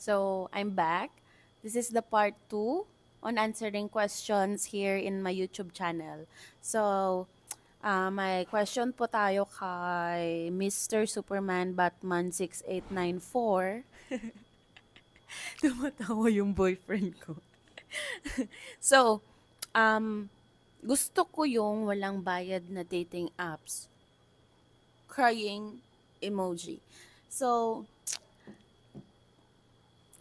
So, I'm back. This is the part 2 on answering questions here in my YouTube channel. So, may question po tayo kay Mr. Superman Batman 6894. Tumatawa yung boyfriend ko. So, um, gusto ko yung walang bayad na dating apps. Crying emoji. So,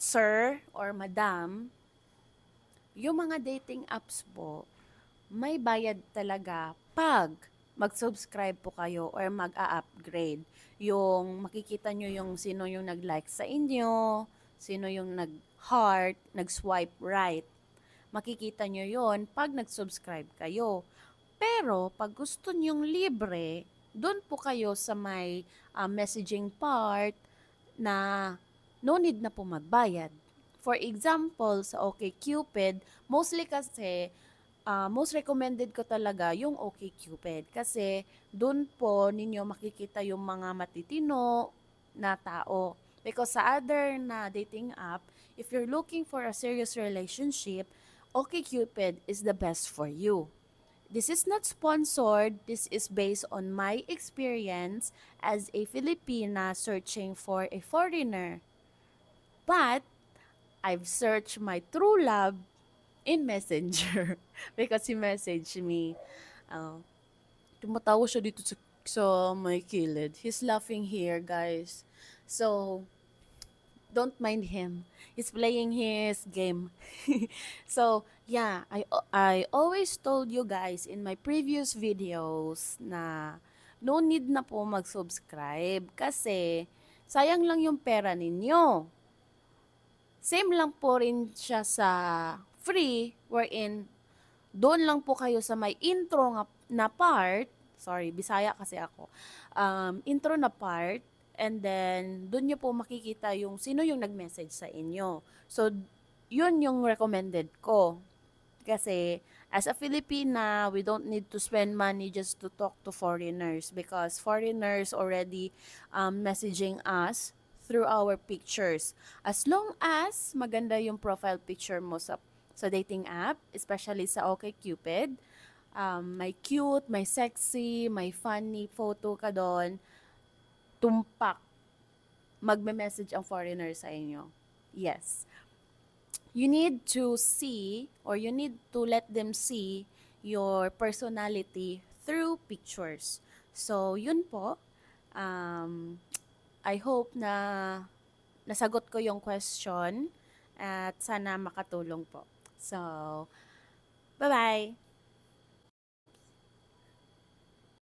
sir or madam, yung mga dating apps po, may bayad talaga pag mag-subscribe po kayo or mag-a-upgrade. Yung makikita nyo yung sino yung nag-like sa inyo, sino yung nag-heart, nag-swipe right. Makikita nyo yon pag nag-subscribe kayo. Pero pag gusto nyong libre, doon po kayo sa may messaging part na no need na po magbayad. For example, sa OkCupid, mostly kasi most recommended ko talaga yung OkCupid kasi doon po ninyo makikita yung mga matitino na tao. Because sa other na dating app, if you're looking for a serious relationship, OkCupid is the best for you. This is not sponsored. This is based on my experience as a Filipina searching for a foreigner. But I've searched my true love in Messenger because he messaged me. Uh, Tumatawa siya dito sa may kilid. He's laughing here, guys. So, don't mind him. He's playing his game. So, yeah, I always told you guys in my previous videos na no need na po mag-subscribe kasi sayang lang yung pera ninyo. Same lang po rin siya sa free wherein doon lang po kayo sa may intro na part, sorry, Bisaya kasi ako, intro na part, and then doon nyo po makikita yung sino yung nag-message sa inyo. So, yun yung recommended ko. Kasi, as a Filipina, we don't need to spend money just to talk to foreigners because foreigners already messaging us through our pictures. As long as maganda yung profile picture mo sa dating app, especially sa OkCupid, may cute, may sexy, may funny photo ka doon, tumpak, magme-message ang foreigner sa inyo. Yes. You need to see or you need to let them see your personality through pictures. So, yun po. Um, I hope na nasagot ko yung question at sana makatulong po. So, bye-bye!